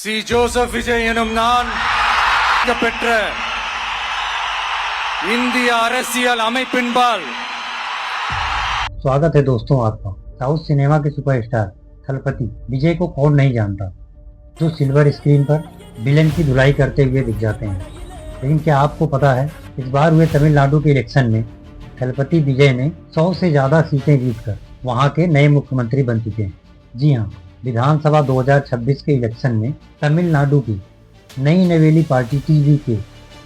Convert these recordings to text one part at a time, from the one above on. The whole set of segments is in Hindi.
சி ஜோசப் விஜய் எனும் நான் பெற்ற இந்திய அரசிयल அமைப்பின்பால் स्वागत है दोस्तों आपका। साउथ सिनेमा के सुपरस्टार थलपति विजय को कौन नहीं जानता, जो सिल्वर स्क्रीन पर विलेन की धुलाई करते हुए दिख जाते हैं। लेकिन क्या आपको पता है, इस बार हुए तमिलनाडु के इलेक्शन में थलपति विजय ने 100 से ज्यादा सीटें जीतकर वहां के नए मुख्यमंत्री बन चुके हैं। जी हाँ, विधानसभा 2026 के इलेक्शन में तमिलनाडु की नई नवेली पार्टी टीवी के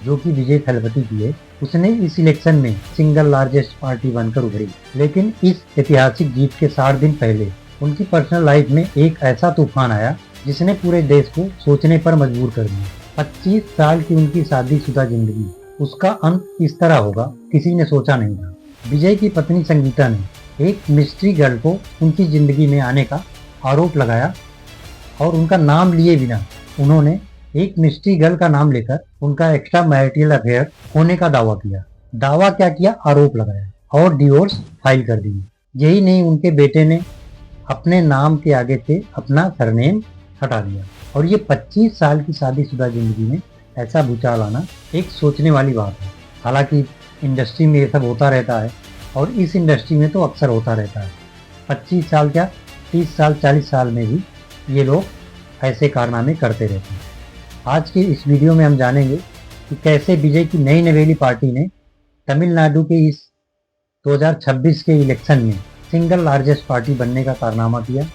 जो कि विजय थलपति की है, उसने इस इलेक्शन में सिंगल लार्जेस्ट पार्टी बनकर उभरी। लेकिन इस ऐतिहासिक जीत के 60 दिन पहले उनकी पर्सनल लाइफ में एक ऐसा तूफान आया जिसने पूरे देश को सोचने पर मजबूर कर दिया। 25 साल की उनकी शादीशुदा जिंदगी, उसका अंत इस तरह होगा किसी ने सोचा नहीं था। विजय की पत्नी संगीता ने एक मिस्ट्री गर्ल को उनकी जिंदगी में आने का आरोप लगाया और उनका नाम लिए बिना उन्होंने एक मिस्ट्री गर्ल का नाम लेकर उनका एक्स्ट्रा मैरिटल अफेयर होने का दावा किया। दावा क्या किया, आरोप लगाया और डिवोर्स फाइल कर दी। यही नहीं, उनके बेटे ने अपने नाम के आगे से अपना सरनेम हटा दिया। और ये 25 साल की शादीशुदा जिंदगी में ऐसा भूचाल आना एक सोचने वाली बात है। हालांकि इंडस्ट्री में ये सब होता रहता है और इस इंडस्ट्री में तो अक्सर होता रहता है। 25 साल क्या, 30 साल 40 साल में भी ये लोग ऐसे कारनामे करते रहते हैं। आज के इस वीडियो में हम जानेंगे कि कैसे विजय की नई नवेली पार्टी ने तमिलनाडु के इस 2026 के इलेक्शन में सिंगल लार्जेस्ट पार्टी बनने का कारनामा किया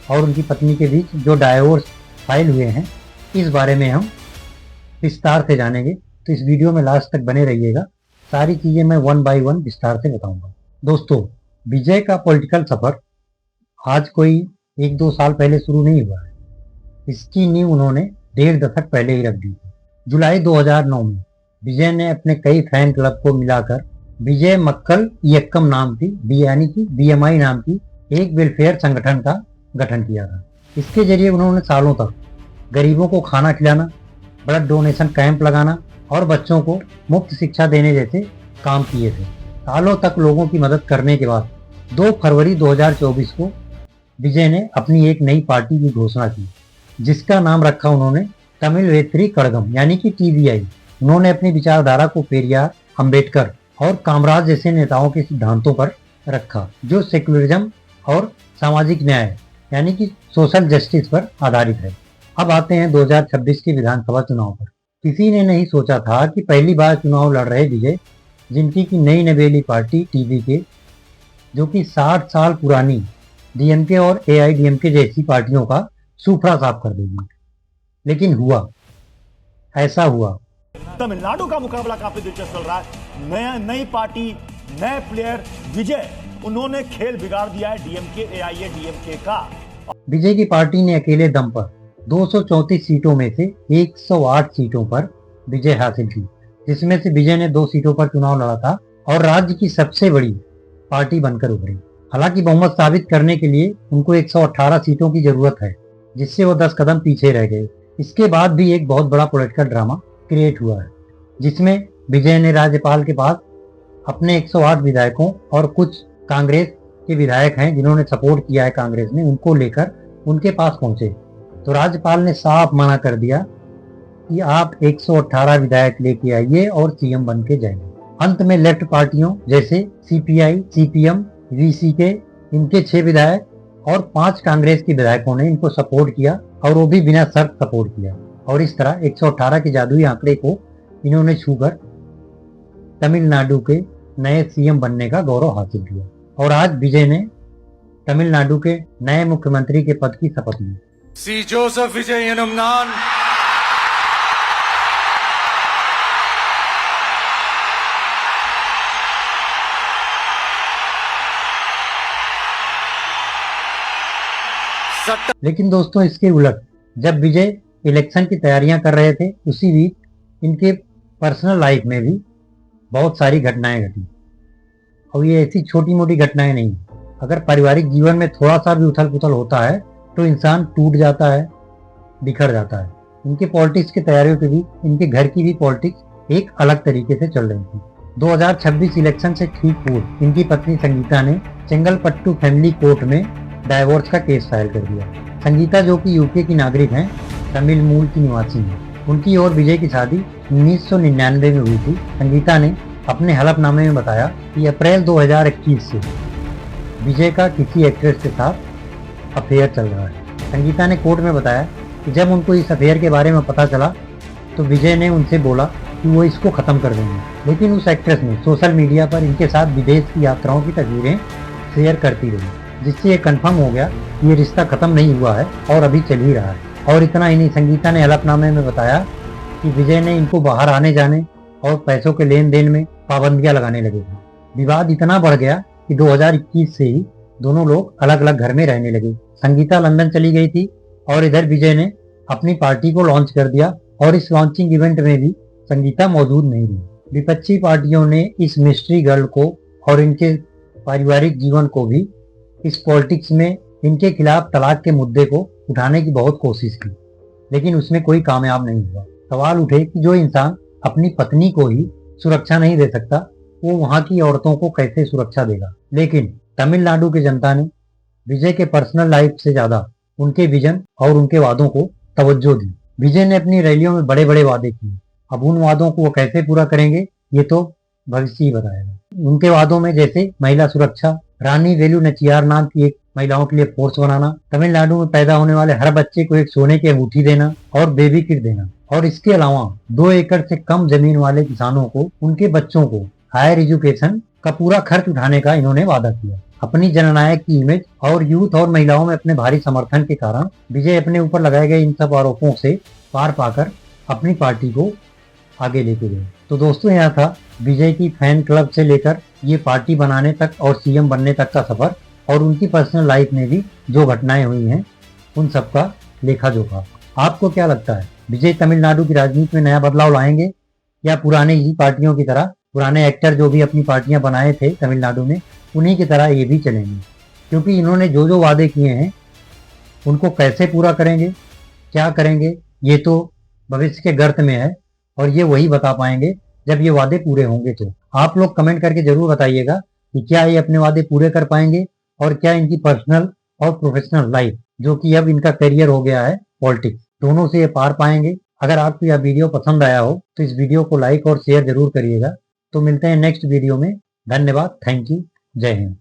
और उनकी पत्नी के बीच जो डाइवोर्स फाइल हुए हैं, इस बारे में हम विस्तार से जानेंगे। तो इस वीडियो में लास्ट तक बने रहिएगा, सारी चीज़ें मैं 1 बाय 1 विस्तार से बताऊंगा। दोस्तों, विजय का पॉलिटिकल सफर आज कोई 1-2 साल पहले शुरू नहीं हुआ है। इसकी नींव उन्होंने 1.5 दशक पहले ही रख दी थी। जुलाई 2009 में विजय ने अपने कई फैन क्लब को मिलाकर विजय मक्कल इयक्कम नाम की यानी कि BMI नाम की एक वेलफेयर संगठन का गठन किया था। इसके जरिए उन्होंने सालों तक गरीबों को खाना खिलाना, ब्लड डोनेशन कैंप लगाना और बच्चों को मुफ्त शिक्षा देने जैसे काम किए थे। सालों तक लोगों की मदद करने के बाद 2 फरवरी 2024 को विजय ने अपनी एक नई पार्टी की घोषणा की, जिसका नाम रखा उन्होंने तमिल वेत्री कड़गम यानी कि TVI। उन्होंने अपनी विचारधारा को पेरियार, अंबेडकर और कामराज जैसे नेताओं के सिद्धांतों पर रखा, जो सेक्युलरिज्म और सामाजिक न्याय यानी कि सोशल जस्टिस पर आधारित है। अब आते हैं 2026 के विधानसभा चुनाव पर। किसी ने नहीं सोचा था कि पहली बार चुनाव लड़ रहे विजय, जिनकी की नई नवेली पार्टी TVK, जो कि 60 साल पुरानी DMK और AIDMK जैसी पार्टियों का सूफड़ा साफ कर देगी। लेकिन हुआ, ऐसा हुआ। तमिलनाडु का मुकाबला काफी दिलचस्प चल रहा है। नई पार्टी, नए प्लेयर विजय, उन्होंने खेल बिगाड़ दिया है DMK AIA DMK का। विजय की पार्टी ने अकेले दम पर 234 सीटों में से 108 सीटों पर विजय हासिल की, जिसमें से विजय ने 2 सीटों पर चुनाव लड़ा था और राज्य की सबसे बड़ी पार्टी बनकर उभरी। हालांकि बहुमत साबित करने के लिए उनको 118 सीटों की जरूरत है, जिससे वो 10 कदम पीछे रह गए। इसके बाद भी एक बहुत बड़ा पॉलिटिकल ड्रामा क्रिएट हुआ है, जिसमें विजय ने राज्यपाल के पास अपने 108 विधायकों और कुछ कांग्रेस के विधायक हैं जिन्होंने सपोर्ट किया है कांग्रेस ने, उनको लेकर उनके पास पहुंचे। तो राज्यपाल ने साफ मना कर दिया कि आप 118 विधायक लेके आइए और CM बन के जाएंगे। अंत में लेफ्ट पार्टियों जैसे CPI, CPM, VCK, इनके 6 विधायक और 5 कांग्रेस के विधायकों ने इनको सपोर्ट किया और वो भी बिना शर्त सपोर्ट किया। और इस तरह 118 के जादुई आंकड़े को इन्होंने छूकर तमिलनाडु के नए CM बनने का गौरव हासिल किया। और आज विजय ने तमिलनाडु के नए मुख्यमंत्री के पद की शपथ ली। சி ஜோசப் விஜய் எனும் நான் लेकिन दोस्तों, इसके उलट जब विजय इलेक्शन की तैयारियां कर रहे थे, उसी बीच इनके पर्सनल लाइफ में भी बहुत सारी घटनाएं घटी। और ये ऐसी छोटी मोटी घटनाएं नहीं। अगर पारिवारिक जीवन में थोड़ा सा भी उथल पुथल होता है तो इंसान टूट जाता है, बिखर जाता है। इनके पॉलिटिक्स की तैयारियों के बीच इनके घर की भी पॉलिटिक्स एक अलग तरीके से चल रही थी। 2026 इलेक्शन से ठीक पूर्व इनकी पत्नी संगीता ने चेंगलपट्टू फैमिली कोर्ट में डाइवोर्स का केस फाइल कर दिया। संगीता, जो कि यूके की नागरिक हैं, तमिल मूल की निवासी हैं। उनकी और विजय की शादी 1999 में हुई थी। संगीता ने अपने हलफनामे में बताया कि अप्रैल 2021 से विजय का किसी एक्ट्रेस के साथ अफेयर चल रहा है। संगीता ने कोर्ट में बताया कि जब उनको इस अफेयर के बारे में पता चला तो विजय ने उनसे बोला कि वो इसको खत्म कर देंगे, लेकिन उस एक्ट्रेस ने सोशल मीडिया पर इनके साथ विदेश की यात्राओं की तस्वीरें शेयर करती रही, जिससे ये कंफर्म हो गया कि ये रिश्ता खत्म नहीं हुआ है और अभी चल ही रहा है। और इतना ही नहीं, संगीता ने हलफनामे में बताया कि विजय ने इनको बाहर आने जाने और पैसों के लेन देन में पाबंदियां लगाने लगे थे। विवाद इतना बढ़ गया कि 2021 से ही दोनों लोग अलग अलग घर में रहने लगे। संगीता लंदन चली गई थी और इधर विजय ने अपनी पार्टी को लॉन्च कर दिया और इस लॉन्चिंग इवेंट में भी संगीता मौजूद नहीं रही। विपक्षी पार्टियों ने इस मिस्ट्री गर्ल को और इनके पारिवारिक जीवन को भी इस पॉलिटिक्स में इनके खिलाफ तलाक के मुद्दे को उठाने की बहुत कोशिश की, लेकिन उसमें कोई कामयाब नहीं हुआ। सवाल उठे कि जो इंसान अपनी पत्नी को ही सुरक्षा नहीं दे सकता, वो वहां की औरतों को कैसे सुरक्षा देगा। लेकिन तमिलनाडु की जनता ने विजय के पर्सनल लाइफ से ज्यादा उनके विजन और उनके वादों को तवज्जो दी। विजय ने अपनी रैलियों में बड़े बड़े वादे किए। अब उन वादों को वो कैसे पूरा करेंगे ये तो भविष्य ही बताएगा। उनके वादों में जैसे महिला सुरक्षा, रानी वेलु नचियार नाम की एक महिलाओं के लिए फोर्स बनाना, तमिलनाडु में पैदा होने वाले हर बच्चे को एक सोने की अंगूठी देना और बेबी किट देना, और इसके अलावा 2 एकड़ से कम जमीन वाले किसानों को उनके बच्चों को हायर एजुकेशन का पूरा खर्च उठाने का इन्होंने वादा किया। अपनी जननायक की इमेज और यूथ और महिलाओं में अपने भारी समर्थन के कारण विजय अपने ऊपर लगाए गए इन सब आरोपों से पार पाकर अपनी पार्टी को आगे लेके गए। तो दोस्तों, यह था विजय की फैन क्लब से लेकर ये पार्टी बनाने तक और सीएम बनने तक का सफर, और उनकी पर्सनल लाइफ में भी जो घटनाएं हुई हैं उन सब का लेखा जोखा। आपको क्या लगता है, विजय तमिलनाडु की राजनीति में नया बदलाव लाएंगे या पुराने ही पार्टियों की तरह, पुराने एक्टर जो भी अपनी पार्टियां बनाए थे तमिलनाडु में, उन्हीं की तरह ये भी चलेंगे? क्योंकि इन्होंने जो जो वादे किए हैं उनको कैसे पूरा करेंगे, क्या करेंगे, ये तो भविष्य के गर्त में है, और ये वही बता पाएंगे जब ये वादे पूरे होंगे। तो आप लोग कमेंट करके जरूर बताइएगा कि क्या ये अपने वादे पूरे कर पाएंगे, और क्या इनकी पर्सनल और प्रोफेशनल लाइफ, जो कि अब इनका करियर हो गया है पॉलिटिक्स, दोनों से ये पार पाएंगे। अगर आपको यह वीडियो पसंद आया हो तो इस वीडियो को लाइक और शेयर जरूर करिएगा। तो मिलते हैं नेक्स्ट वीडियो में। धन्यवाद, थैंक यू, जय हिंद।